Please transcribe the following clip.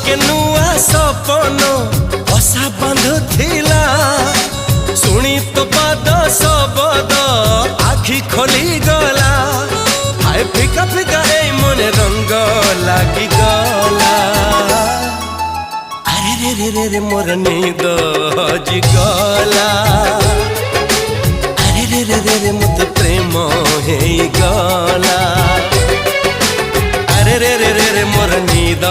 के नुआ सपन बसा बांधुथिला शुणी तो पाद शबद आखि खोली गला हाय फिका फिका ए मन रंग लागी गला अरे रे रे रे रे मोर नींद हजी गला अरे रे रे रे रे मत प्रेम हे गला अरे रे रे रे रे मोर नींद